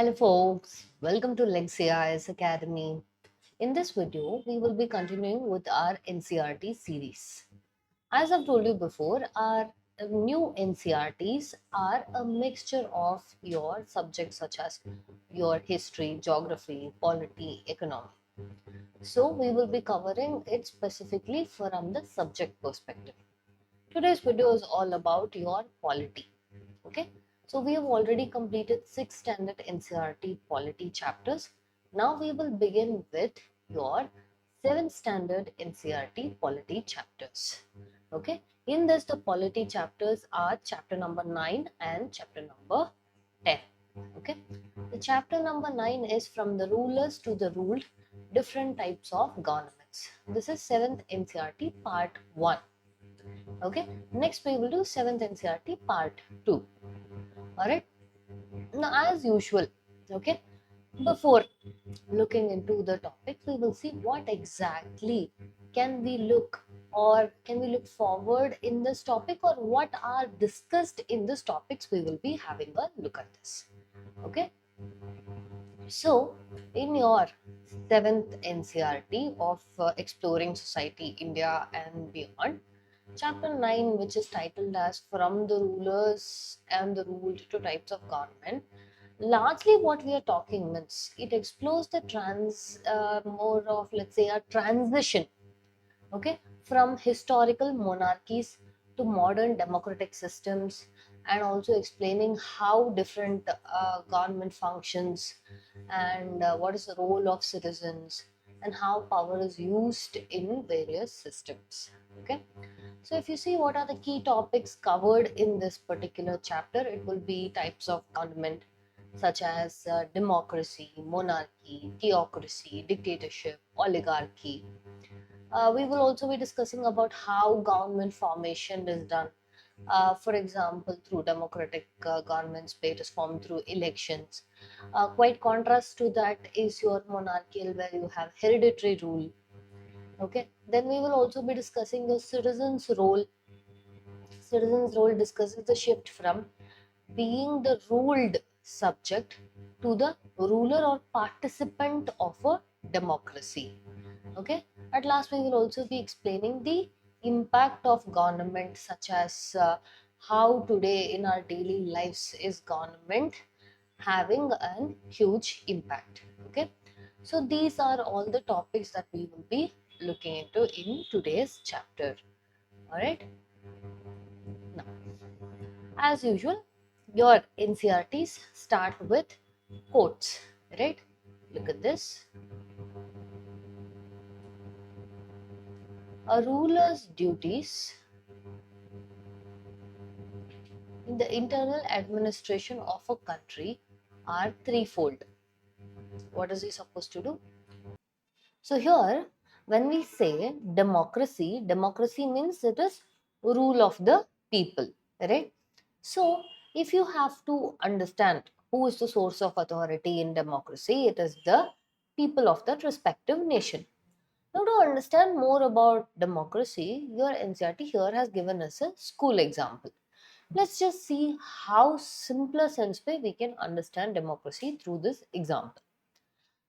Hello folks, welcome to LexAI's Academy. In this video, we will be continuing with our NCERT series. As I've told you before, our new NCERTs are a mixture of your subjects such as your history, geography, polity, economy. So we will be covering it specifically from the subject perspective. Today's video is all about your polity. Okay, so we have already completed 6 standard NCERT polity chapters. Now we will begin with your 7th standard NCERT polity chapters. Okay, in this the polity chapters are chapter number 9 and chapter number 10. Okay, the chapter number 9 is from the rulers to the ruled, different types of governments. This is 7th NCERT part 1. Okay, next we will do 7th NCERT part 2. Alright, now as usual, okay, before looking into the topic, we will see what exactly can we look forward in this topic, or what are discussed in this topics. We will be having a look at this. Okay, so in your 7th NCERT of Exploring Society, India and Beyond, Chapter 9, which is titled as From the Rulers and the Ruled to Types of Government, largely what we are talking means it explores the more of, let's say, a transition, okay, from historical monarchies to modern democratic systems, and also explaining how different government functions, and what is the role of citizens, and how power is used in various systems. Okay, so if you see what are the key topics covered in this particular chapter, it will be types of government such as democracy, monarchy, theocracy, dictatorship, oligarchy. We will also be discussing about how government formation is done. For example, through democratic governments, it is formed through elections. Quite contrast to that is your monarchical, where you have hereditary rule. Okay, then we will also be discussing the citizens' role. Citizens' role discusses the shift from being the ruled subject to the ruler or participant of a democracy. Okay, at last we will also be explaining the impact of government, such as how today in our daily lives is government having a huge impact. Okay, so these are all the topics that we will be looking into in today's chapter. All right, now as usual, your NCERTs start with quotes, right? Look at this. A ruler's duties in the internal administration of a country are threefold. What is he supposed to do? So here, when we say democracy, democracy means it is rule of the people, right? So if you have to understand who is the source of authority in democracy, it is the people of that respective nation. Now, to understand more about democracy, your NCERT here has given us a school example. Let's just see how simpler sense way we can understand democracy through this example.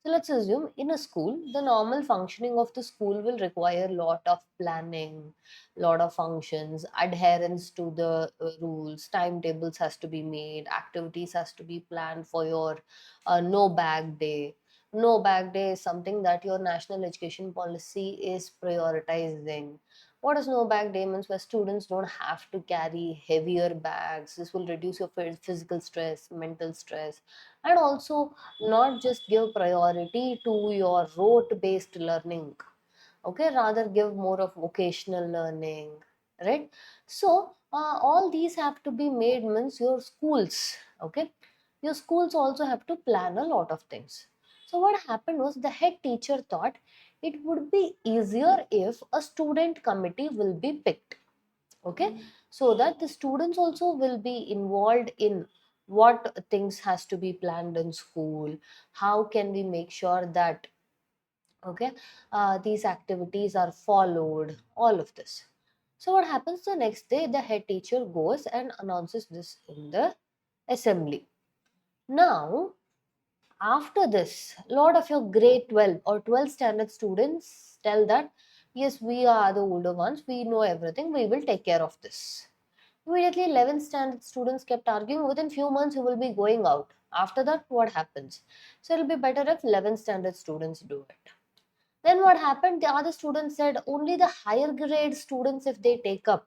So let's assume in a school, the normal functioning of the school will require a lot of planning, lot of functions, adherence to the rules, timetables has to be made, activities has to be planned for your no bag day. No bag day is something that your national education policy is prioritizing. What is no bag day means? Where students don't have to carry heavier bags. This will reduce your physical stress, mental stress, and also not just give priority to your rote based learning, okay, rather give more of vocational learning, right? So all these have to be made means your schools, okay, your schools also have to plan a lot of things. So what happened was the head teacher thought it would be easier if a student committee will be picked, okay, so that the students also will be involved in what things has to be planned in school, how can we make sure that, okay, these activities are followed, all of this. So what happens, the next day the head teacher goes and announces this in the assembly. Now After this, a lot of your grade 12 or 12th standard students tell that, yes, we are the older ones, we know everything, we will take care of this. Immediately, 11th standard students kept arguing, within few months you will be going out. After that, what happens? So it will be better if 11th standard students do it. Then what happened? The other students said only the higher grade students, if they take up.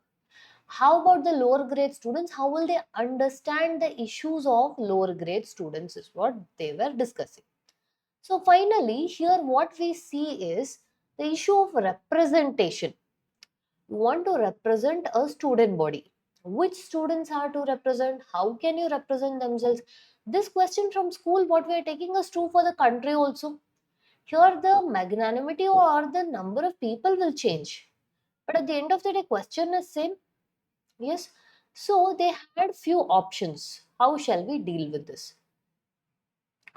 How about the lower grade students? How will they understand the issues of lower grade students is what they were discussing. So finally, here what we see is the issue of representation. You want to represent a student body. Which students are to represent? How can you represent themselves? This question from school, what we are taking, is true for the country also. Here, the magnanimity or the number of people will change. But at the end of the day, question is same. Yes. So they had few options. How shall we deal with this?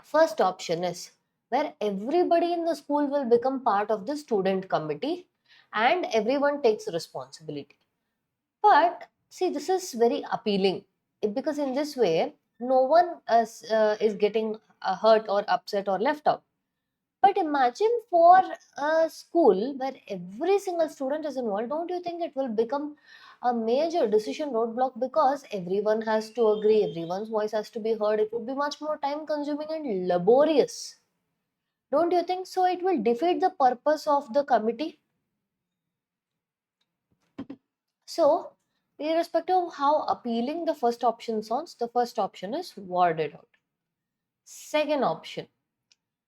First option is where everybody in the school will become part of the student committee and everyone takes responsibility. But see, this is very appealing because in this way, no one is getting hurt or upset or left out. But imagine for a school where every single student is involved, don't you think it will become a major decision roadblock because everyone has to agree, everyone's voice has to be heard? It would be much more time consuming and laborious. Don't you think so? It will defeat the purpose of the committee. So, irrespective of how appealing the first option sounds, the first option is warded out. Second option,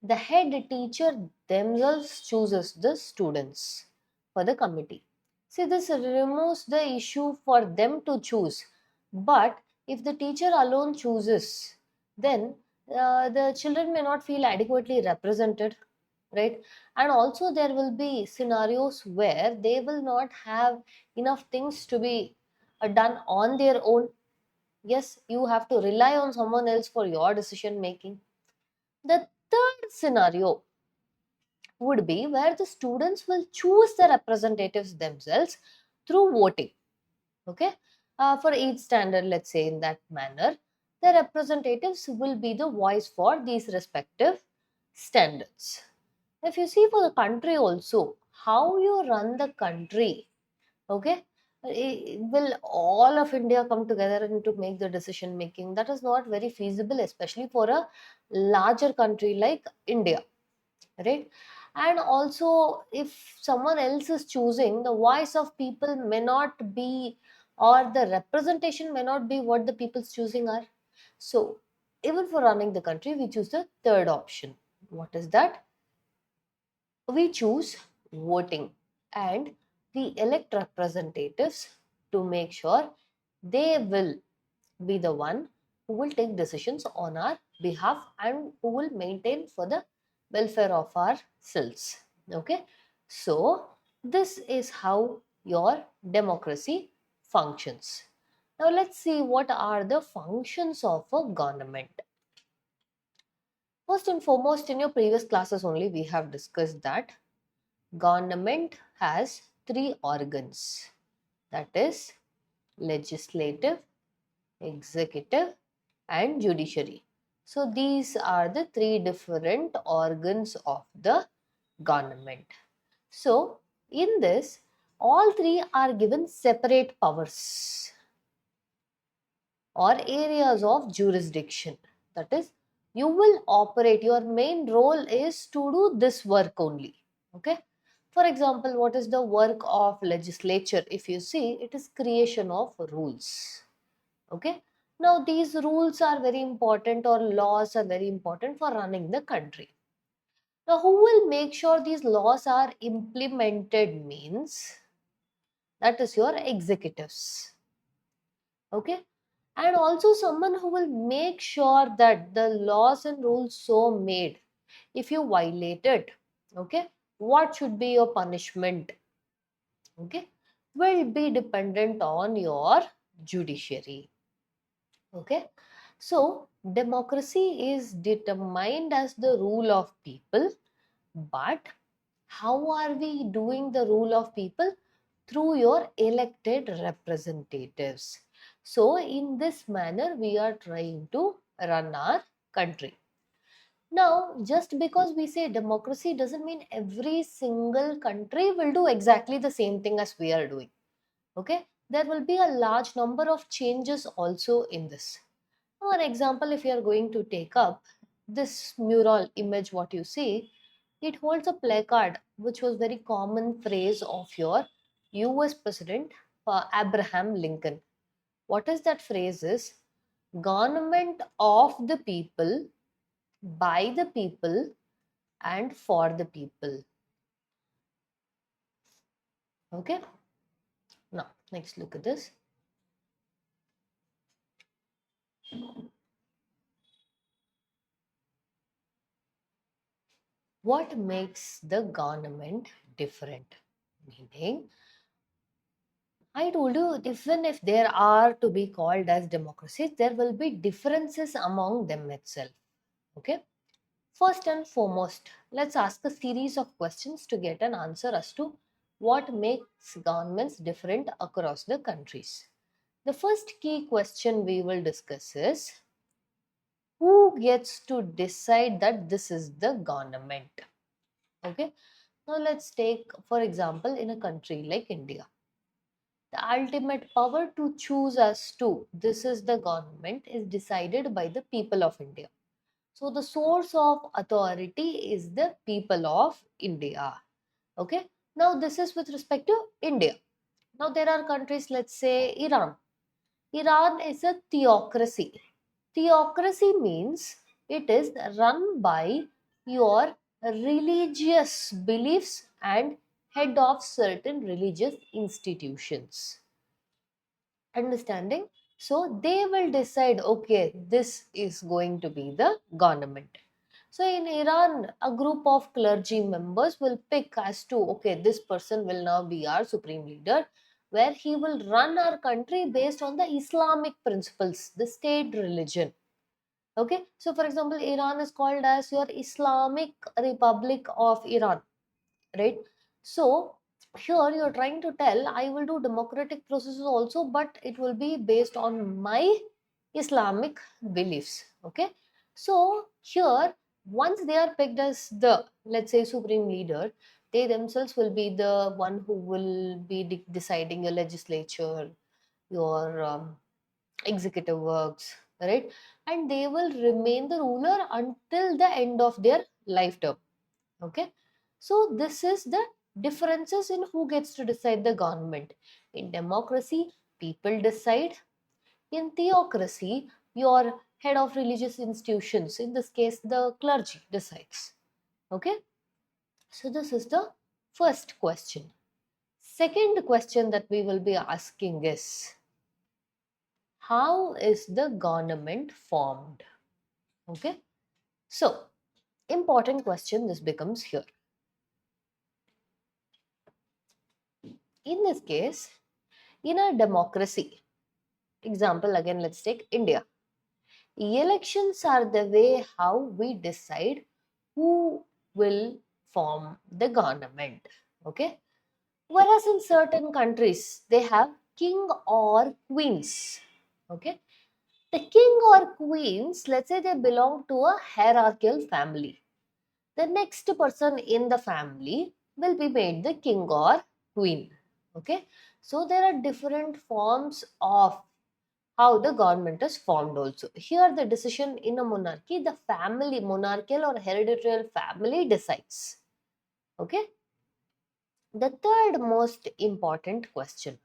the head teacher themselves chooses the students for the committee. See, this removes the issue for them to choose. But if the teacher alone chooses, then the children may not feel adequately represented, right? And also, there will be scenarios where they will not have enough things to be done on their own. Yes, you have to rely on someone else for your decision making. The third scenario would be where the students will choose the representatives themselves through voting. Okay, for each standard, let's say in that manner, the representatives will be the voice for these respective standards. If you see for the country also, how you run the country, okay, will all of India come together and to make the decision making? That is not very feasible, especially for a larger country like India, right? And also, if someone else is choosing, the voice of people may not be, or the representation may not be what the people's choosing are. So even for running the country, we choose the third option. What is that? We choose voting, and we elect representatives to make sure they will be the one who will take decisions on our behalf and who will maintain for the welfare of our cells. Okay, so this is how your democracy functions. Now let's see what are the functions of a government. First and foremost, in your previous classes only we have discussed that government has three organs, that is legislative, executive and judiciary. So these are the three different organs of the government. So in this, all three are given separate powers or areas of jurisdiction. That is, you will operate, your main role is to do this work only. Okay. For example, what is the work of legislature? If you see, it is creation of rules. Okay. Now these rules are very important, or laws are very important for running the country. Now who will make sure these laws are implemented means that is your executives. Okay. And also someone who will make sure that the laws and rules so made, if you violate it, okay, what should be your punishment, okay, will be dependent on your judiciary. Okay. So, democracy is determined as the rule of people, but how are we doing the rule of people? Through your elected representatives. So, in this manner, we are trying to run our country. Now, just because we say democracy doesn't mean every single country will do exactly the same thing as we are doing. Okay, there will be a large number of changes also in this. For example, if you are going to take up this mural image, what you see, it holds a placard which was very common phrase of your US President Abraham Lincoln. What is that phrase is government of the people, by the people, and for the people. Okay, now next look at this. What makes the government different? Meaning, I told you, even if there are to be called as democracies, there will be differences among them itself. Okay. First and foremost, let's ask a series of questions to get an answer as to what makes governments different across the countries. The first key question we will discuss is who gets to decide that this is the government? Okay. Now let's take, for example, in a country like India. The ultimate power to choose as to this is the government is decided by the people of India. So the source of authority is the people of India. Okay. Now this is with respect to India. Now there are countries, let's say Iran. Iran is a theocracy. Theocracy means it is run by your religious beliefs and head of certain religious institutions. Understanding? So they will decide, okay, this is going to be the government. So in Iran, a group of clergy members will pick as to, okay, this person will now be our supreme leader, where he will run our country based on the Islamic principles, the state religion. Okay, so for example, Iran is called as your Islamic Republic of Iran, right? So here you're trying to tell I will do democratic processes also, but it will be based on my Islamic beliefs. Okay, so here once they are picked as the, let's say, supreme leader, they themselves will be the one who will be deciding your legislature, your executive works, right? And they will remain the ruler until the end of their lifetime. Okay, so this is the differences in who gets to decide the government. In democracy, people decide. In theocracy, your head of religious institutions, in this case the clergy, decides. Okay, so this is the first question. Second question that we will be asking is, how is the government formed? Okay, so important question this becomes here. In this case, in a democracy, example again, let's take India. Elections are the way how we decide who will form the government. Okay. Whereas in certain countries, they have king or queens. Okay. The king or queens, let's say they belong to a hierarchical family. The next person in the family will be made the king or queen. Okay. So there are different forms of how the government is formed also. Here the decision in a monarchy, the family, monarchical or hereditary family decides. Okay. The third most important question.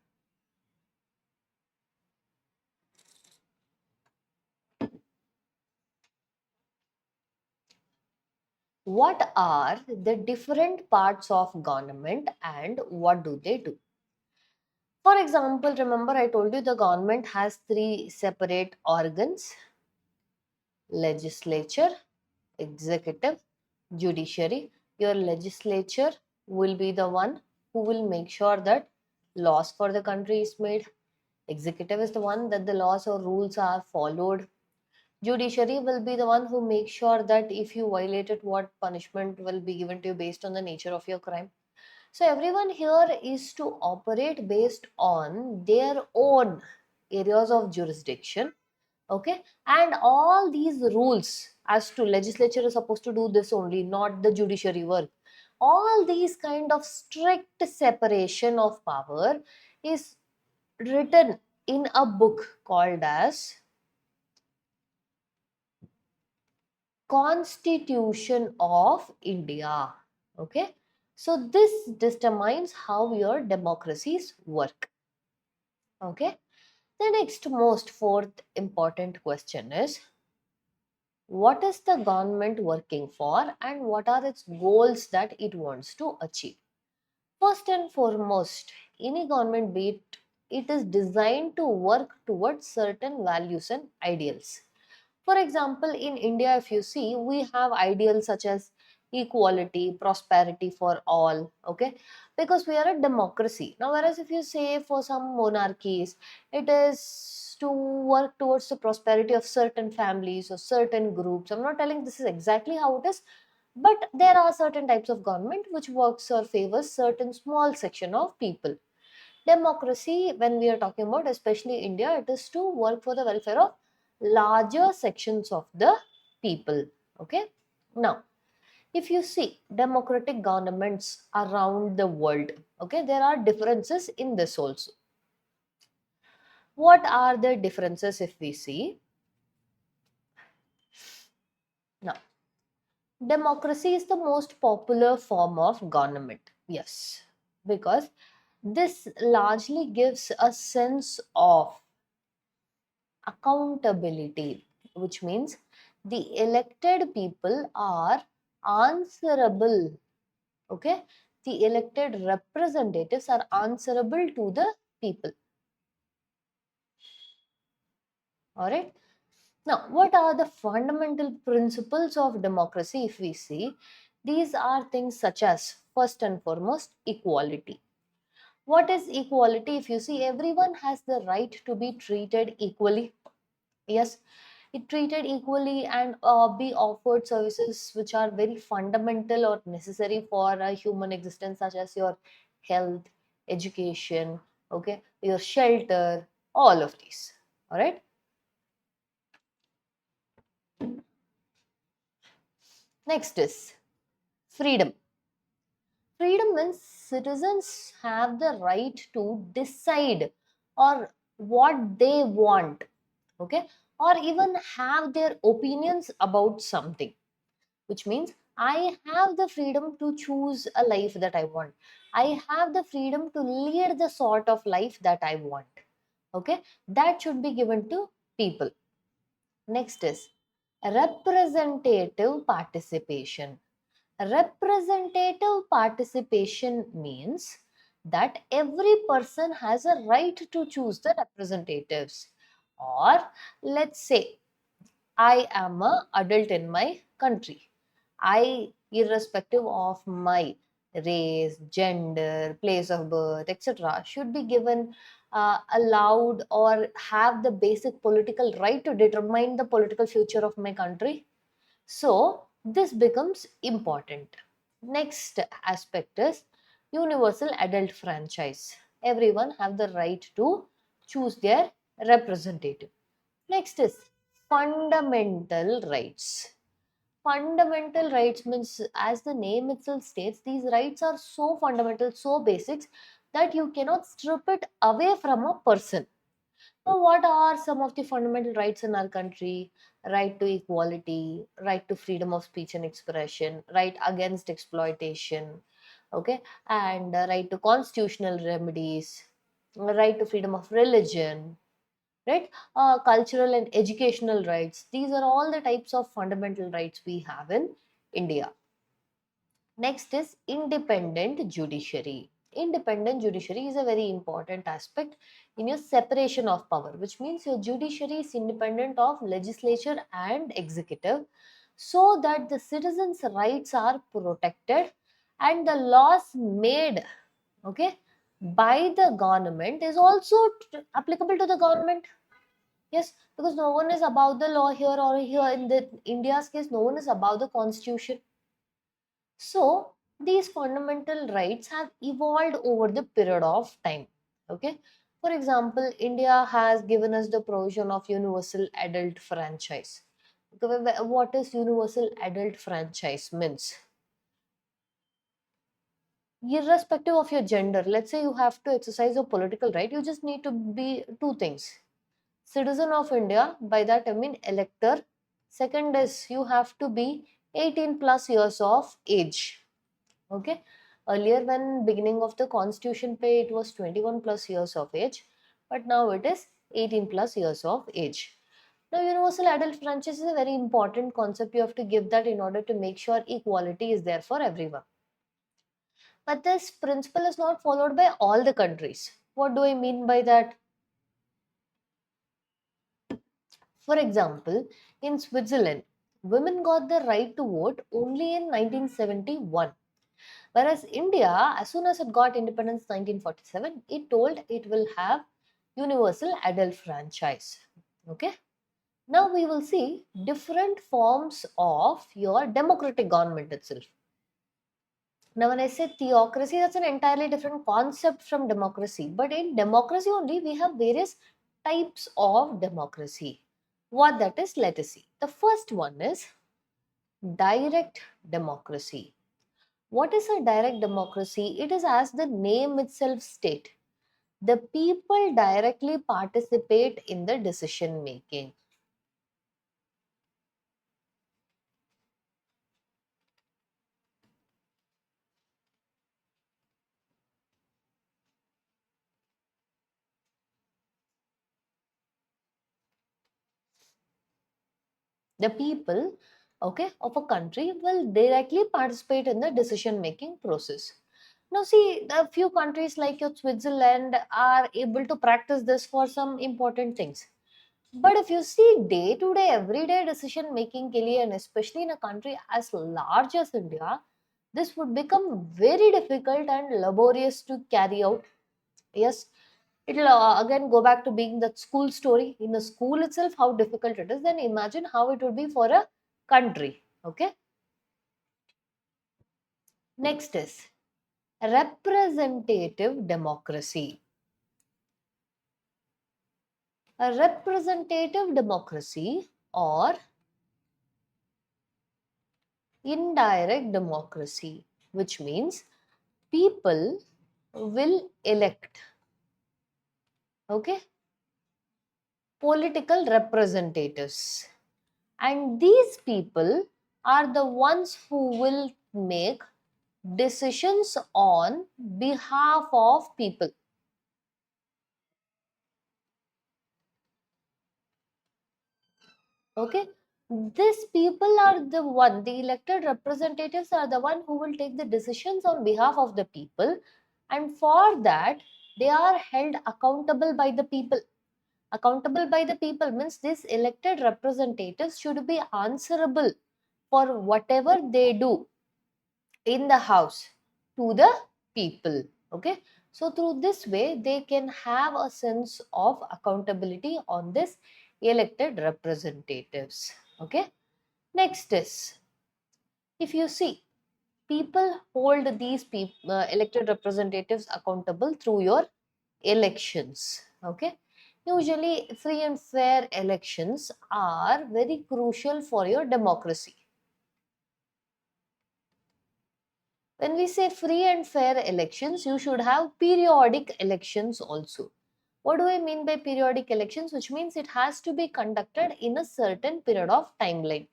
What are the different parts of government and what do they do? For example, remember I told you the government has three separate organs: legislature, executive, judiciary. Your legislature will be the one who will make sure that laws for the country is made. Executive is the one that the laws or rules are followed. Judiciary will be the one who makes sure that if you violate it, what punishment will be given to you based on the nature of your crime. So everyone here is to operate based on their own areas of jurisdiction. Okay, and all these rules as to legislature is supposed to do this only, not the judiciary work, all these kind of strict separation of power is written in a book called as Constitution of India. Okay, so this determines how your democracies work. Okay, the next most fourth important question is, what is the government working for and what are its goals that it wants to achieve? First and foremost, any government, be it is designed to work towards certain values and ideals. For example, in India, if you see, we have ideals such as equality, prosperity for all, okay? Because we are a democracy. Now, whereas if you say for some monarchies, it is to work towards the prosperity of certain families or certain groups. I'm not telling this is exactly how it is, but there are certain types of government which works or favors certain small section of people. Democracy, when we are talking about especially India, it is to work for the welfare of larger sections of the people. Okay, now if you see democratic governments around the world, okay, there are differences in this also. What are the differences if we see? Now, democracy is the most popular form of government, yes, because this largely gives a sense of accountability, which means the elected people are answerable. Okay, the elected representatives are answerable to the people. All right. Now, what are the fundamental principles of democracy? If we see, these are things such as, first and foremost, equality. What is equality? If you see, everyone has the right to be treated equally. Yes, it treated equally and be offered services which are very fundamental or necessary for a human existence, such as your health, education, okay, your shelter, all of these. All right. Next is freedom. Freedom means citizens have the right to decide or what they want, okay, or even have their opinions about something, which means I have the freedom to choose a life that I want. I have the freedom to lead the sort of life that I want. Okay, that should be given to people. Next is representative participation. Representative participation means that every person has a right to choose the representatives. Or let's say I am a adult in my country. I, irrespective of my race, gender, place of birth, etc., should be given allowed or have the basic political right to determine the political future of my country. So this becomes important. Next aspect is universal adult franchise. Everyone have the right to choose their representative. Next is fundamental rights. Fundamental rights means, as the name itself states, these rights are so fundamental, so basics that you cannot strip it away from a person. So, what are some of the fundamental rights in our country? Right to equality, right to freedom of speech and expression, right against exploitation, okay, and right to constitutional remedies, right to freedom of religion, right, cultural and educational rights. These are all the types of fundamental rights we have in India. Next is independent judiciary. Independent judiciary is a very important aspect in your separation of power, which means your judiciary is independent of legislature and executive, so that the citizens rights are protected and the laws made, okay, by the government is also applicable to the government. Yes, because no one is above the law here, or here in the India's case, no one is above the constitution. So these fundamental rights have evolved over the period of time. Okay. For example, India has given us the provision of universal adult franchise. What is universal adult franchise means? Irrespective of your gender, let's say you have to exercise your political right, you just need to be two things: citizen of India, by that I mean elector. Second is you have to be 18 plus years of age. Okay. Earlier, when beginning of the constitution pay, it was 21 plus years of age, but now it is 18 plus years of age. Now, universal adult franchise is a very important concept. You have to give that in order to make sure equality is there for everyone. But this principle is not followed by all the countries. What do I mean by that? For example, in Switzerland, women got the right to vote only in 1971. Whereas India, as soon as it got independence 1947, it told it will have universal adult franchise. Okay. Now we will see different forms of your democratic government itself. Now, when I say theocracy, that's an entirely different concept from democracy. But in democracy only, we have various types of democracy. What that is, let us see. The first one is direct democracy. What is a direct democracy? It is as the name itself state. The people directly participate in the decision making. The people, okay, of a country will directly participate in the decision making process. Now, see, a few countries like your Switzerland are able to practice this for some important things. But if you see day to day, everyday decision making ke liye, and especially in a country as large as India, this would become very difficult and laborious to carry out. Yes, it'll again go back to being that school story. In the school itself, how difficult it is, then imagine how it would be for a country. Okay. Next is representative democracy. A representative democracy or indirect democracy, which means people will elect, okay, political representatives, and these people are the ones who will make decisions on behalf of people. Okay, these people are the elected representatives are the one who will take the decisions on behalf of the people, and for that they are held accountable by the people. Accountable by the people means these elected representatives should be answerable for whatever they do in the house to the people. Okay, so through this way they can have a sense of accountability on this elected representatives. Okay, next is, if you see, people hold these elected representatives accountable through your elections. Okay, usually free and fair elections are very crucial for your democracy. When we say free and fair elections, you should have periodic elections also. What do I mean by periodic elections? Which means it has to be conducted in a certain period of timeline.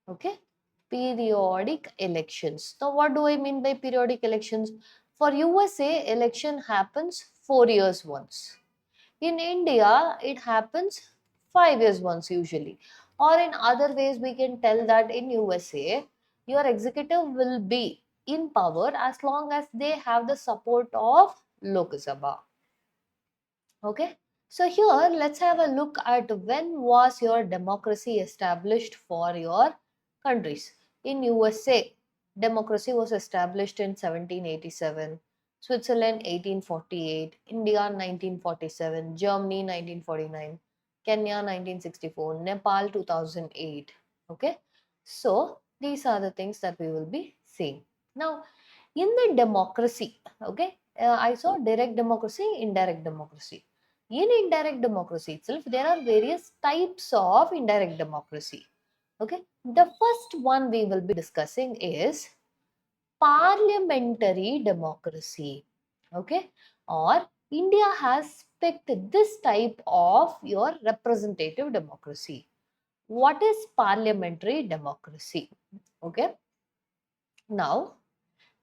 Okay, periodic elections. Now, what do I mean by periodic elections? For USA, election happens 4 years once. In India, it happens 5 years once usually. Or in other ways, we can tell that in USA, your executive will be in power as long as they have the support of Lok Sabha. Okay. So here, let's have a look at when was your democracy established for your countries. In USA, democracy was established in 1787. Switzerland 1848, India 1947, Germany 1949, Kenya 1964, Nepal 2008. Okay, so these are the things that we will be seeing. Now, in the democracy, okay, I saw direct democracy, indirect democracy. In indirect democracy itself, there are various types of indirect democracy. Okay, the first one we will be discussing is parliamentary democracy. Okay, or India has picked this type of your representative democracy. What is parliamentary democracy? Okay, now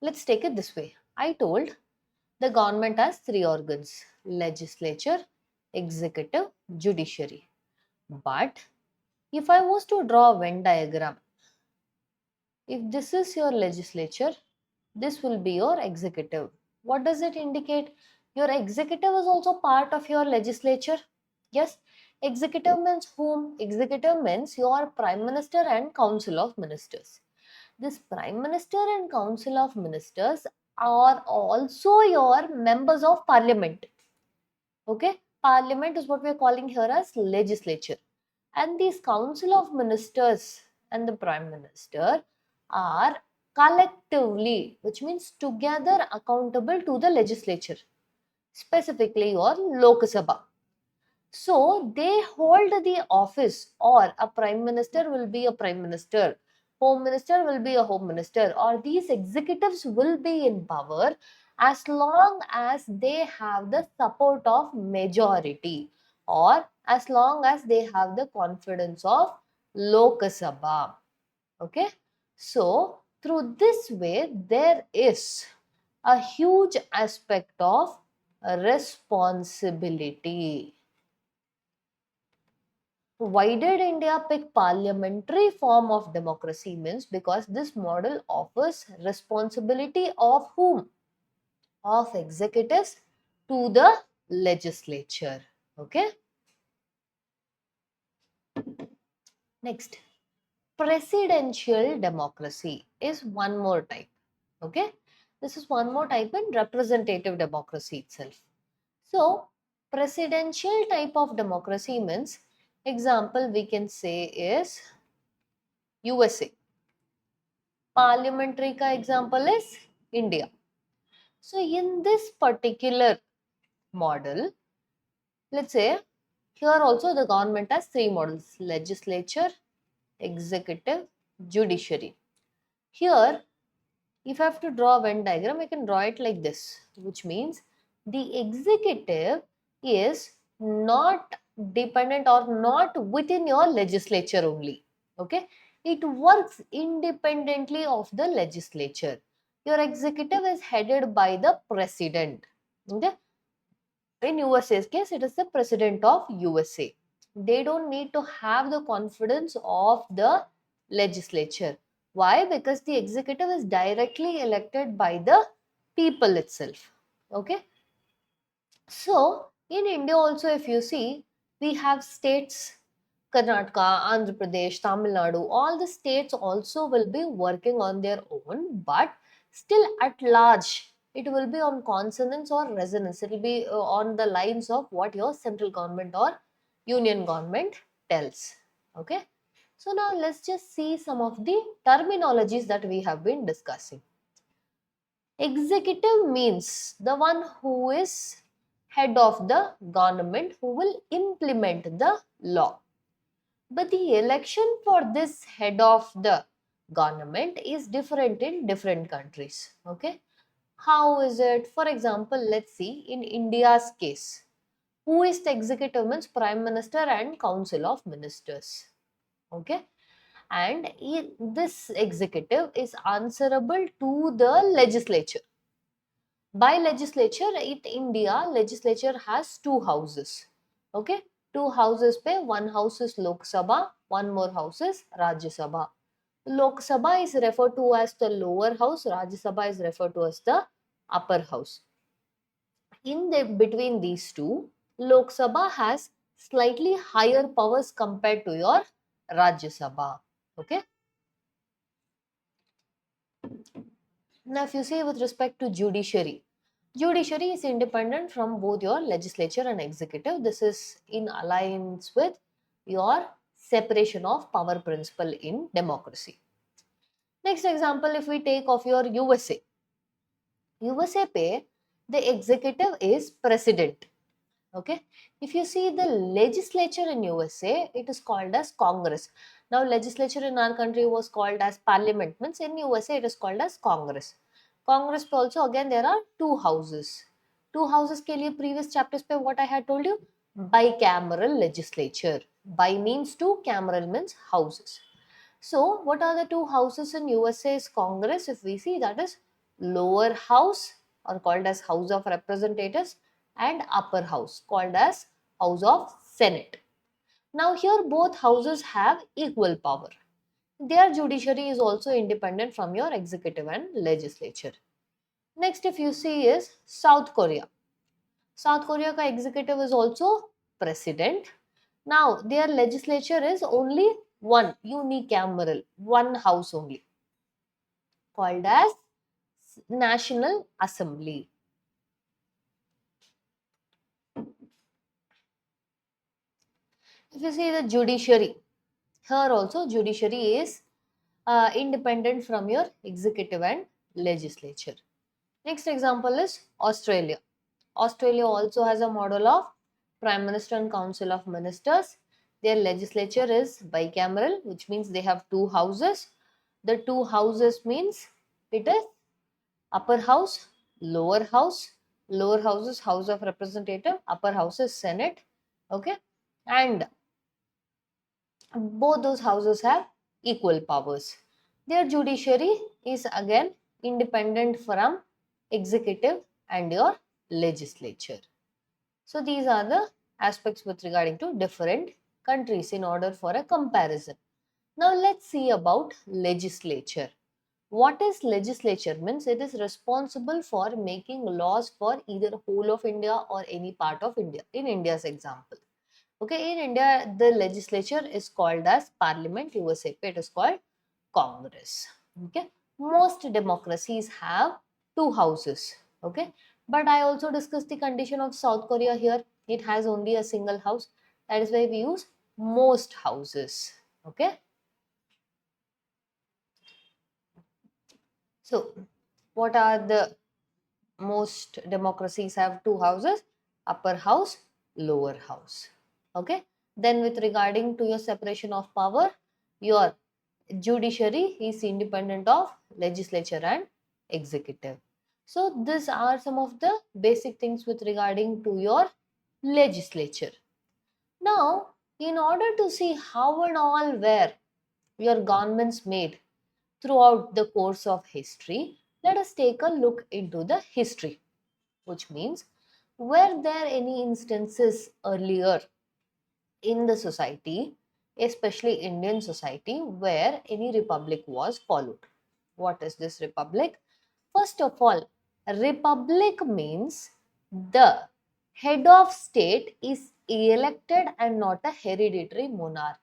let's take it this way. I told the government has three organs: legislature, executive, judiciary. But if I was to draw a Venn diagram, if this is your legislature, this will be your executive. What does it indicate? Your executive is also part of your legislature. Yes, executive means whom? Executive means your prime minister and council of ministers. This prime minister and council of ministers are also your members of parliament. Okay, parliament is what we are calling here as legislature, and these council of ministers and the prime minister are collectively, which means together, accountable to the legislature, specifically your Lok Sabha. So they hold the office, or a prime minister will be a prime minister, home minister will be a home minister, or these executives will be in power as long as they have the support of majority, or as long as they have the confidence of Lok Sabha. Okay, so through this way, there is a huge aspect of responsibility. Why did India pick parliamentary form of democracy? Means because this model offers responsibility of whom? Of executives to the legislature. Okay. Next, presidential democracy is one more type. Okay. This is one more type in representative democracy itself. So, presidential type of democracy means, example we can say is USA. Parliamentary ka example is India. So in this particular model, let's say here also the government has three models: legislature, executive, judiciary. Here, if I have to draw a Venn diagram, I can draw it like this, which means the executive is not dependent or not within your legislature only. Okay, it works independently of the legislature. Your executive is headed by the president. Okay, in USA's case, it is the president of USA. They don't need to have the confidence of the legislature. Why? Because the executive is directly elected by the people itself. Okay. So in India also, if you see, we have states: Karnataka, Andhra Pradesh, Tamil Nadu. All the states also will be working on their own, but still at large, it will be on consonance or resonance. It will be on the lines of what your central government or union government tells. Okay. So now let's just see some of the terminologies that we have been discussing. Executive means the one who is head of the government, who will implement the law. But the election for this head of the government is different in different countries. Okay. How is it? For example, let's see in India's case. Who is the executive? Means Prime Minister and Council of Ministers. Okay. And this executive is answerable to the legislature. By legislature, in India, legislature has two houses. Okay, two houses pe, one house is Lok Sabha, one more house is Rajya Sabha. Lok Sabha is referred to as the lower house, Rajya Sabha is referred to as the upper house. In the between these two, Lok Sabha has slightly higher powers compared to your Rajya Sabha. Okay. Now, if you see with respect to judiciary, judiciary is independent from both your legislature and executive. This is in alliance with your separation of power principle in democracy. Next example, if we take of your USA. USA पे The executive is president. Okay, if you see the legislature in USA, it is called as Congress. Now legislature in our country was called as parliament, means in USA it is called as Congress. Congress पे also again there are two houses. Two houses के लिए previous chapters पे what I had told you, bicameral legislature. Bi means two, cameral means houses. So what are the two houses in USA's Congress? If we see, that is lower house, or called as House of Representatives, and upper house called as House of Senate. Now here both houses have equal power. Their judiciary is also independent from your executive and legislature. Next, if you see, is South Korea. South Korea ka executive is also president. Now their legislature is only one, unicameral, one house only, called as National Assembly. If you see the judiciary, here also judiciary is independent from your executive and legislature. Next example is Australia. Australia also has a model of Prime Minister and Council of Ministers. Their legislature is bicameral, which means they have two houses. The two houses means it is upper house, lower house. Lower house is House of Representative, upper house is Senate. Okay, and both those houses have equal powers. Their judiciary is again independent from executive and your legislature. So these are the aspects with regarding to different countries in order for a comparison. Now let's see about legislature. What is legislature? Means it is responsible for making laws for either whole of India or any part of India. In India's example, okay, in India the legislature is called as Parliament. USA it is called Congress. Okay, most democracies have two houses. Okay, but I also discussed the condition of South Korea here. It has only a single house. That is why we use most houses. Okay, so what are the most democracies have two houses, upper house, lower house. Okay, then with regarding to your separation of power, your judiciary is independent of legislature and executive. So these are some of the basic things with regarding to your legislature. Now in order to see how and all where your governments made throughout the course of history, let us take a look into the history, which means were there any instances earlier in the society, especially Indian society, where any republic was followed. What is this republic? First of all, republic means the head of state is elected and not a hereditary monarch.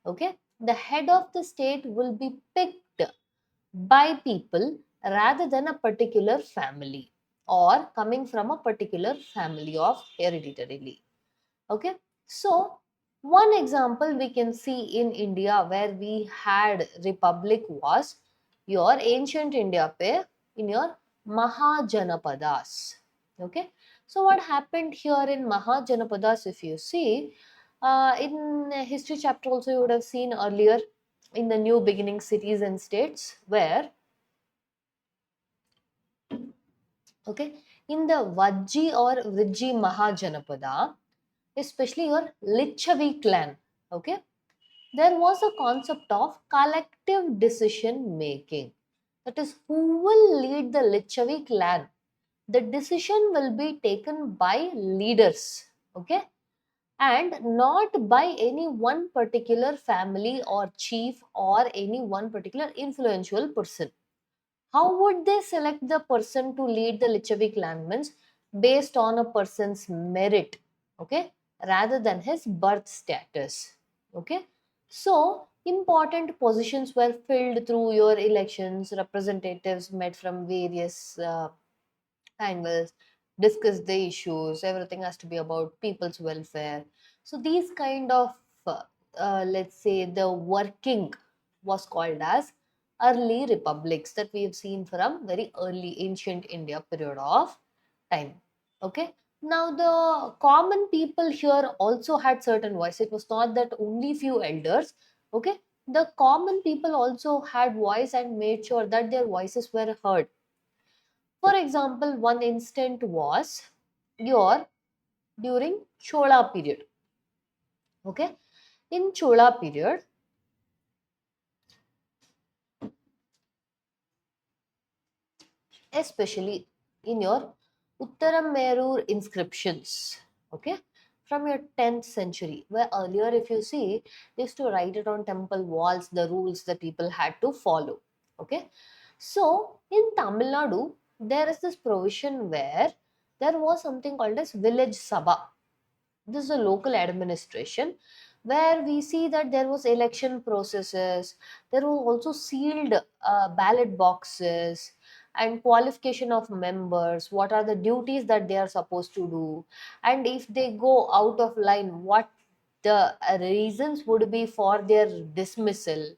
Okay, the head of the state will be picked by people rather than a particular family or coming from a particular family of hereditarily. Okay, so one example we can see in India where we had republic was your ancient India pe in your Mahajanapadas. Okay, so what happened here in Mahajanapadas, if you see, in history chapter also you would have seen earlier in the new beginning cities and states where, okay, in the Vajji or Vrijji Mahajanapada, especially your Lichavi clan, okay, there was a concept of collective decision making. That is, who will lead the Lichavi clan? The decision will be taken by leaders, okay, and not by any one particular family or chief or any one particular influential person. How would they select the person to lead the Lichavi clan? Means based on a person's merit, okay, rather than his birth status. Okay, so important positions were filled through your elections. Representatives met from various angles, discuss the issues. Everything has to be about people's welfare. So these kind of let's say the working was called as early republics that we have seen from very early ancient India period of time. Okay. Now the common people here also had certain voice. It was not that only few elders. Okay. The common people also had voice and made sure that their voices were heard. For example, one instant was your during Chola period. Okay. In Chola period, especially in your Uttaramerur inscriptions, okay, from your 10th century, where earlier, if you see, they used to write it on temple walls, the rules that people had to follow, okay. So, in Tamil Nadu, there is this provision where there was something called as village sabha. This is a local administration where we see that there was election processes, there were also sealed ballot boxes and qualification of members, what are the duties that they are supposed to do, and if they go out of line, what the reasons would be for their dismissal.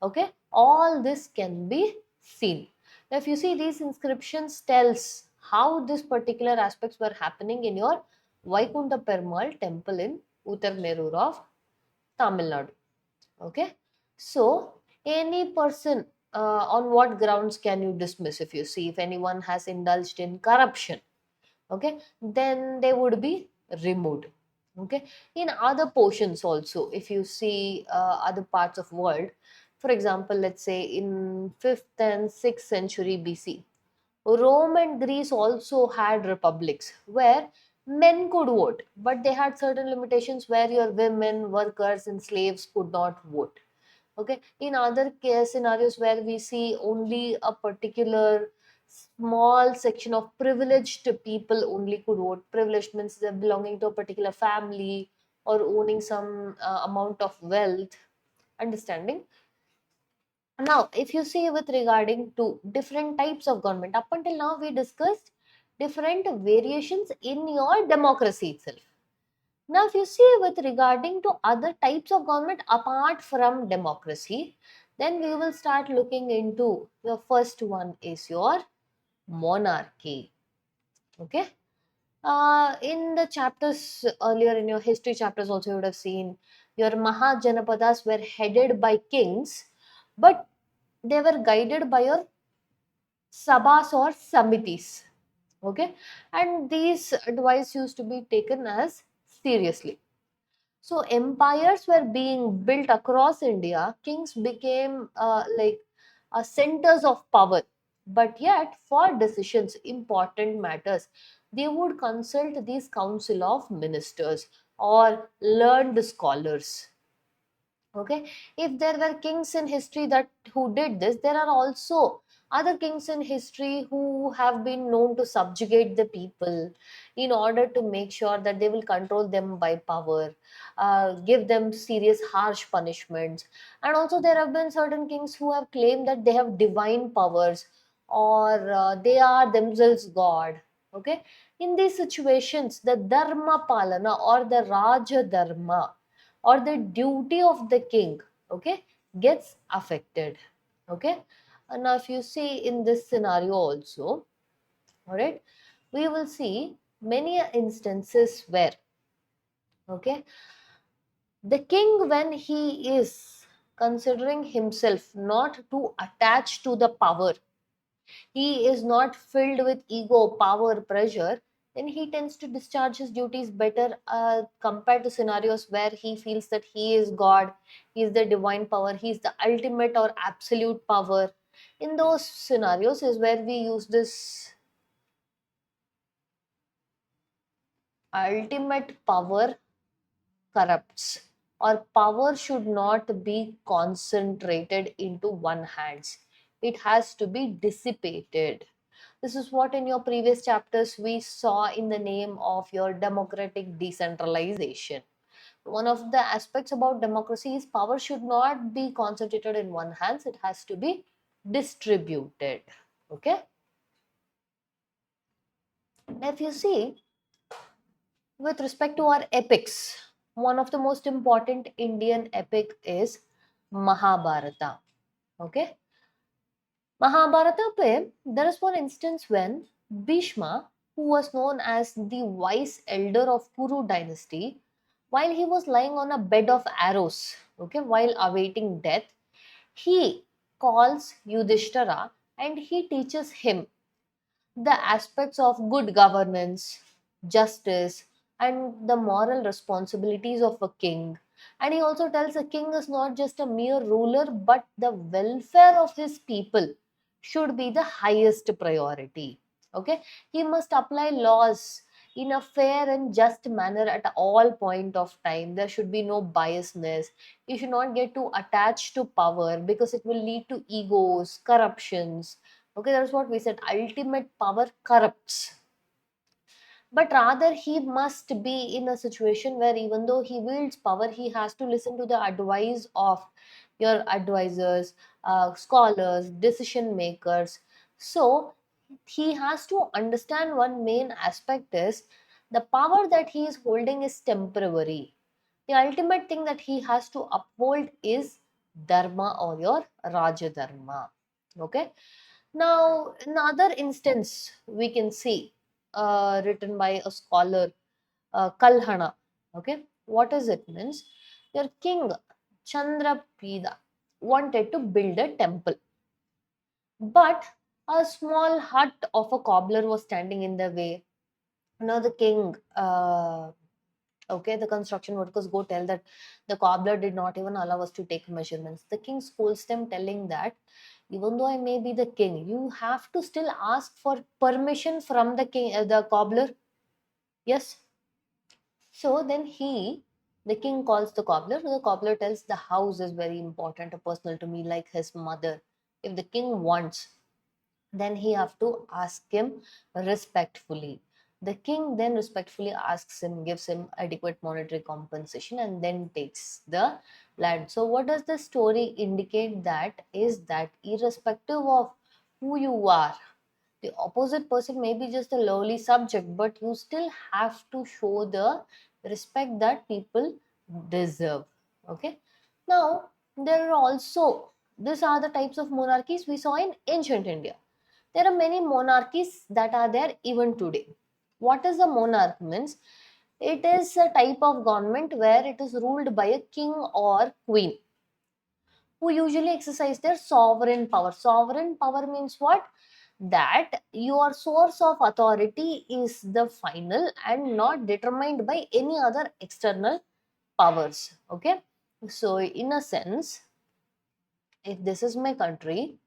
Okay, all this can be seen. Now, if you see, these inscriptions tells how this particular aspects were happening in your Vaikunta Perumal temple in Uttarmerur of Tamil Nadu. Okay, so any person, on what grounds can you dismiss? If you see, if anyone has indulged in corruption, okay, then they would be removed. Okay, in other portions also, if you see other parts of world, for example, let's say in 5th and 6th century BC, Rome and Greece also had republics where men could vote, but they had certain limitations where your women, workers, and slaves could not vote. Okay, in other case scenarios where we see only a particular small section of privileged people only could vote. Privileged means they're belonging to a particular family or owning some amount of wealth, understanding. Now, if you see with regarding to different types of government, up until now we discussed different variations in your democracy itself. Now, if you see with regarding to other types of government apart from democracy, then we will start looking into your first one is your monarchy. Okay. In the chapters earlier in your history chapters also you would have seen your Mahajanapadas were headed by kings, but they were guided by your sabas or samitis. Okay, and these advice used to be taken as seriously. So empires were being built across India. Kings became centers of power. But yet, for decisions, important matters, they would consult these council of ministers or learned scholars. Okay, if there were kings in history that who did this, there are also other kings in history who have been known to subjugate the people in order to make sure that they will control them by power, give them serious harsh punishments. And also there have been certain kings who have claimed that they have divine powers or they are themselves god. Okay, in these situations the dharma palana or the raja dharma or the duty of the king, okay, gets affected. Okay, and now if you see in this scenario also, all right, we will see many instances where, okay, the king, when he is considering himself not to attach to the power, he is not filled with ego, power, pressure, then he tends to discharge his duties better compared to scenarios where he feels that he is God, he is the divine power, he is the ultimate or absolute power. In those scenarios is where we use this ultimate power corrupts, or power should not be concentrated into one hands. It has to be dissipated. This is what in your previous chapters we saw in the name of your democratic decentralization. One of the aspects about democracy is power should not be concentrated in one hands, it has to be distributed. Okay. If you see, with respect to our epics, one of the most important Indian epic is Mahabharata. Okay. Mahabharata pe, there is one instance when Bhishma who was known as the wise elder of Kuru dynasty, while he was lying on a bed of arrows, okay, while awaiting death, he calls Yudhishthira and he teaches him the aspects of good governance, justice, and the moral responsibilities of a king. And he also tells a king is not just a mere ruler, but the welfare of his people should be the highest priority. Okay, he must apply laws in a fair and just manner at all point of time. There should be no biasness. You should not get too attached to power because it will lead to egos, corruptions. Okay, that's what we said. Ultimate power corrupts. But rather, he must be in a situation where even though he wields power, he has to listen to the advice of your advisors, scholars, decision makers. So, he has to understand one main aspect is the power that he is holding is temporary. The ultimate thing that he has to uphold is dharma or your Raja Dharma. Okay, now, another instance we can see written by a scholar, Kalhana. Okay, what is it means? Your king Chandrapida wanted to build a temple, but a small hut of a cobbler was standing in the way. Now the king, okay, the construction workers go tell that the cobbler did not even allow us to take measurements. The king scolds them, telling that even though I may be the king, you have to still ask for permission from the king, the cobbler. Yes. So then the king calls the cobbler. The cobbler tells the house is very important, a personal to me, like his mother. If the king wants, then he have to ask him respectfully. The king then respectfully asks him, gives him adequate monetary compensation, and then takes the land. So what does the story indicate? That is that irrespective of who you are, the opposite person may be just a lowly subject, but you still have to show the respect that people deserve. Okay, now there are also, these are the types of monarchies we saw in ancient India. There are many monarchies that are there even today. What is a monarch means? It is a type of government where it is ruled by a king or queen who usually exercise their sovereign power. Sovereign power means what? That your source of authority is the final and not determined by any other external powers. Okay, so in a sense, if this is my country,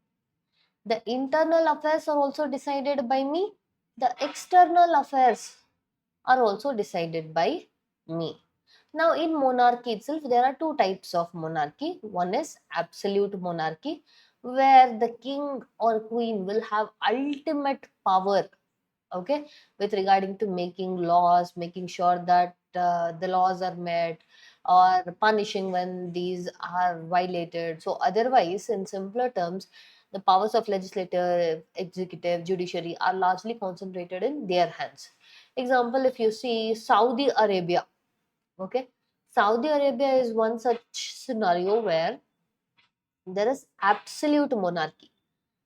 the internal affairs are also decided by me, the external affairs are also decided by me. Now, in monarchy itself, there are two types of monarchy. One is absolute monarchy, where the king or queen will have ultimate power, okay, with regarding to making laws, making sure that the laws are met, or punishing when these are violated. So, otherwise, in simpler terms, the powers of legislative, executive, judiciary are largely concentrated in their hands. Example, if you see Saudi Arabia, okay, Saudi Arabia is one such scenario where there is absolute monarchy.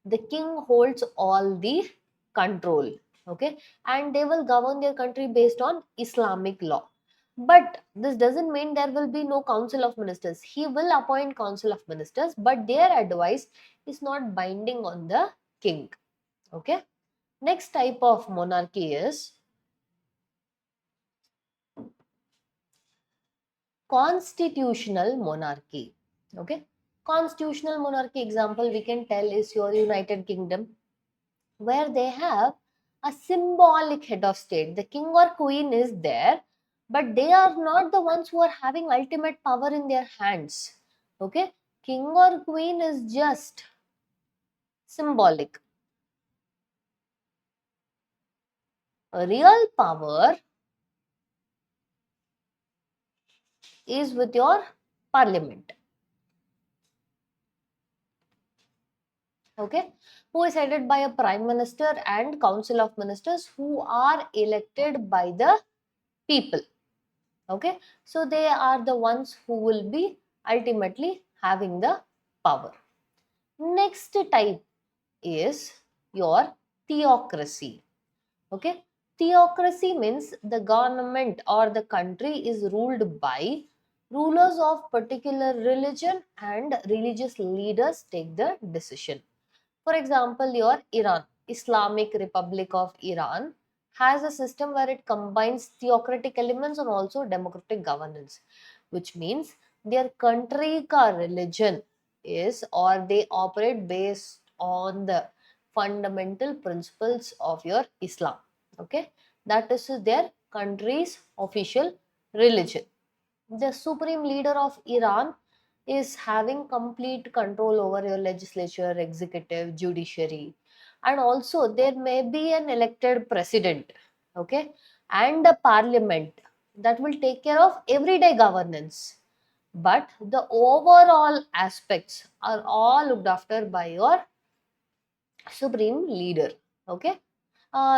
The king holds all the control, okay, and they will govern their country based on Islamic law. But this doesn't mean there will be no council of ministers. He will appoint council of ministers, but their advice is not binding on the king. Okay, next type of monarchy is constitutional monarchy. Okay, constitutional monarchy example we can tell is your United Kingdom, where they have a symbolic head of state. The king or queen is there, but they are not the ones who are having ultimate power in their hands. Okay, king or queen is just symbolic. A real power is with your parliament. Okay, who is headed by a prime minister and council of ministers who are elected by the people. Okay, so they are the ones who will be ultimately having the power. Next type is your theocracy. Okay, Theocracy means the government or the country is ruled by rulers of particular religion and religious leaders take the decision. For example, your Iran, Islamic Republic of Iran, has a system where it combines theocratic elements and also democratic governance, which means their country ka religion is or they operate based on the fundamental principles of your Islam. Okay, that is their country's official religion. The supreme leader of Iran is having complete control over your legislature, executive, judiciary, and also there may be an elected president, okay, and a parliament that will take care of everyday governance. But the overall aspects are all looked after by your supreme leader, okay.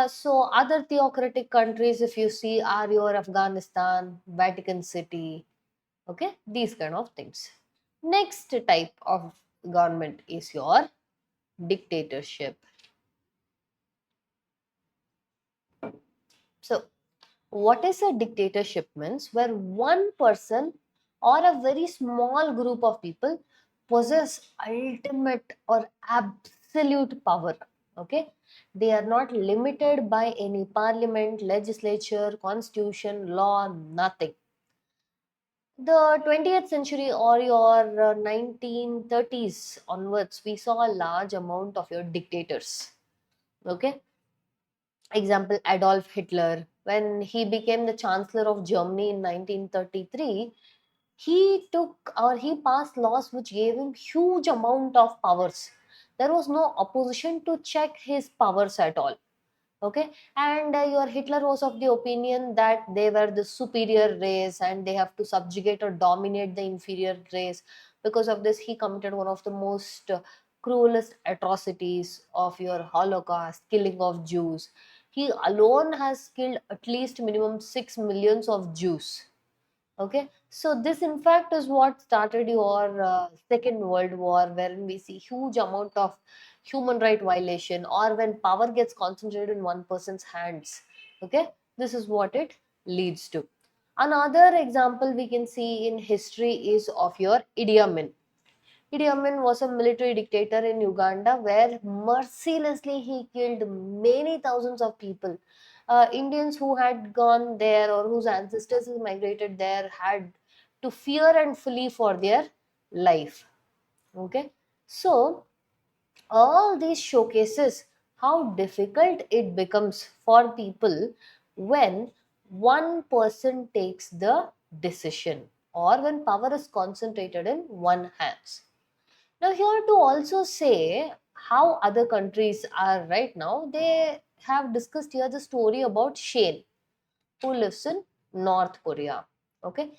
So other theocratic countries, if you see, are your Afghanistan, Vatican City, okay, these kind of things. Next type of government is your dictatorship. So what is a dictatorship means where one person or a very small group of people possess ultimate or absolute power, okay. They are not limited by any parliament, legislature, constitution, law, nothing. The 20th century or your 1930s onwards, we saw a large amount of your dictators. Okay, example Adolf Hitler, when he became the Chancellor of Germany in 1933, he took or he passed laws which gave him huge amount of powers. There was no opposition to check his powers at all. Okay, and your Hitler was of the opinion that they were the superior race and they have to subjugate or dominate the inferior race. Because of this, he committed one of the most cruelest atrocities of your Holocaust, killing of Jews. He alone has killed at least minimum 6 millions of Jews. Okay, so this in fact is what started your Second World War, wherein we see huge amount of human right violation, or when power gets concentrated in one person's hands. Okay, this is what it leads to. Another example we can see in history is of your Idi Amin. Idi Amin was a military dictator in Uganda where mercilessly he killed many thousands of people. Indians who had gone there or whose ancestors had migrated there had to fear and flee for their life. Okay, so all these showcases how difficult it becomes for people when one person takes the decision or when power is concentrated in one hands. Now, here to also say how other countries are right now, they have discussed here the story about Shane, who lives in North Korea. Okay.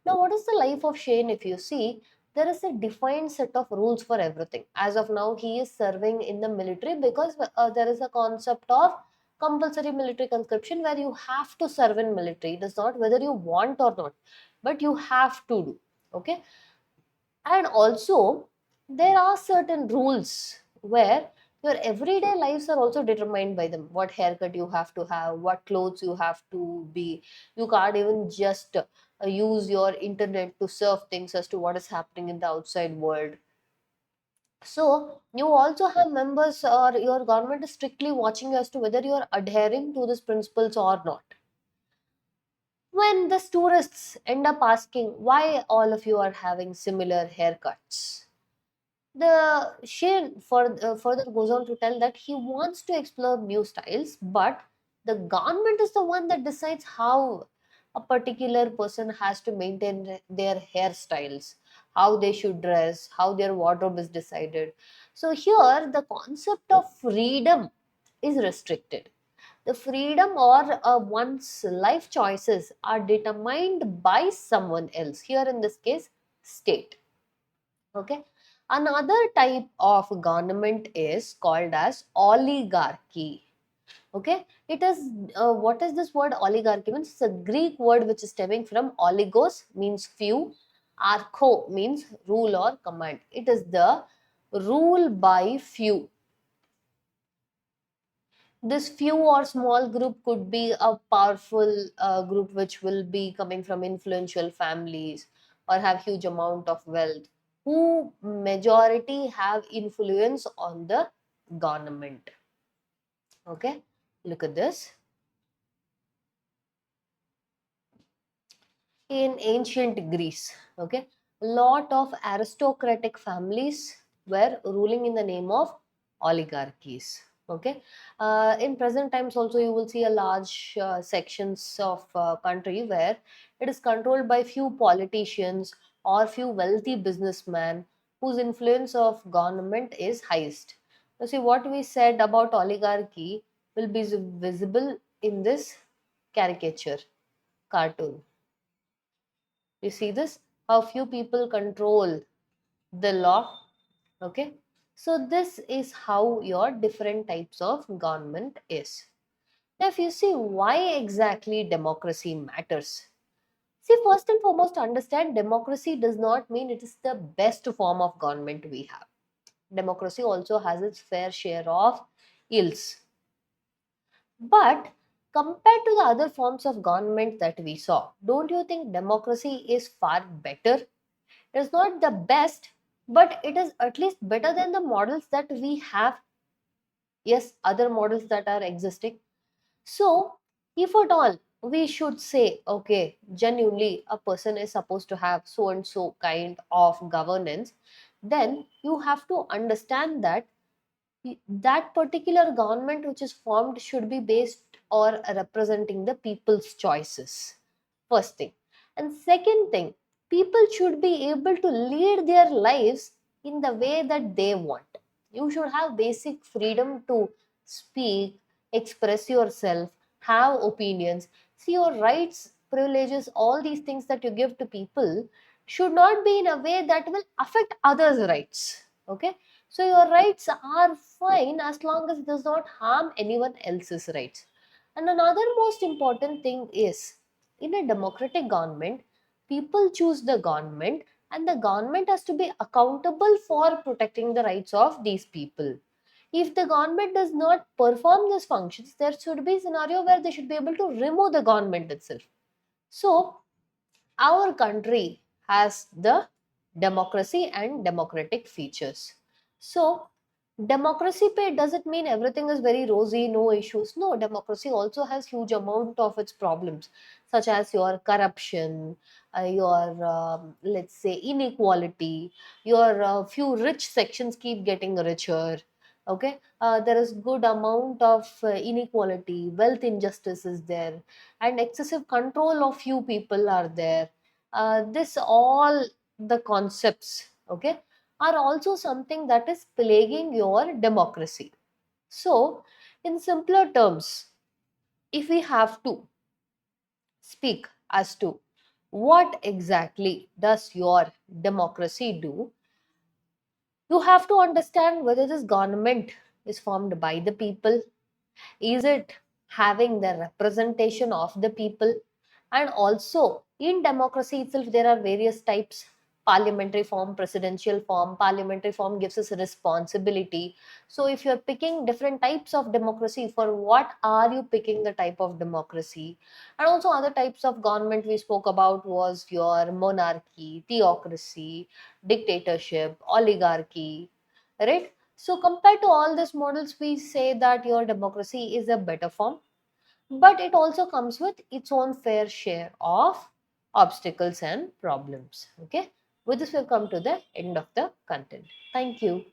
Now, what is the life of Shane? If you see, there is a defined set of rules for everything. As of now, he is serving in the military because there is a concept of compulsory military conscription where you have to serve in military. It is not whether you want or not, but you have to do. Okay, and also there are certain rules where your everyday lives are also determined by them. What haircut you have to have, what clothes you have to be. You can't even just use your internet to surf things as to what is happening in the outside world. So you also have members or your government is strictly watching as to whether you are adhering to these principles or not. When the tourists end up asking why all of you are having similar haircuts, the Shane further goes on to tell that he wants to explore new styles, but the government is the one that decides how a particular person has to maintain their hairstyles, how they should dress, how their wardrobe is decided. So here the concept of freedom is restricted. The freedom or one's life choices are determined by someone else. Here in this case, state. Okay, another type of government is called as oligarchy. Okay, it is what is this word oligarchy means? It's a Greek word which is stemming from oligos, means few, archo means rule or command. It is the rule by few. This few or small group could be a powerful group which will be coming from influential families or have huge amount of wealth, who majority have influence on the government. Okay, look at this. In ancient Greece, okay, a lot of aristocratic families were ruling in the name of oligarchies. Okay, in present times also you will see a large sections of country where it is controlled by few politicians or few wealthy businessmen whose influence of government is highest. Now see, what we said about oligarchy will be visible in this caricature cartoon. You see this? How few people control the law. Okay. So this is how your different types of government is. Now, if you see why exactly democracy matters. See, first and foremost, understand democracy does not mean it is the best form of government we have. Democracy also has its fair share of ills. But compared to the other forms of government that we saw, don't you think democracy is far better? It is not the best, but it is at least better than the models that we have. Yes, other models that are existing. So, if at all we should say, okay, genuinely a person is supposed to have so and so kind of governance, then you have to understand that that particular government which is formed should be based or representing the people's choices. First thing. And second thing, people should be able to lead their lives in the way that they want. You should have basic freedom to speak, express yourself, have opinions. See, your rights, privileges, all these things that you give to people should not be in a way that will affect others' rights. Okay, so your rights are fine as long as it does not harm anyone else's rights. And another most important thing is, in a democratic government, people choose the government and the government has to be accountable for protecting the rights of these people. If the government does not perform these functions, there should be a scenario where they should be able to remove the government itself. So our country has the democracy and democratic features. So democracy pay doesn't mean everything is very rosy, no issues. No, democracy also has huge amount of its problems, such as your corruption, your let's say inequality, your few rich sections keep getting richer. Okay, there is good amount of inequality, wealth injustice is there, and excessive control of few people are there. This all the concepts, okay, are also something that is plaguing your democracy. So, in simpler terms, if we have to speak as to what exactly does your democracy do, you have to understand whether this government is formed by the people. Is it having the representation of the people? And also, in democracy itself, there are various types: parliamentary form, presidential form. Parliamentary form gives us responsibility. So, if you're picking different types of democracy, for what are you picking the type of democracy? And also, other types of government we spoke about was your monarchy, theocracy, dictatorship, oligarchy, right? So, compared to all these models, we say that your democracy is a better form, but it also comes with its own fair share of obstacles and problems. Okay, with this, we've come to the end of the content. Thank you.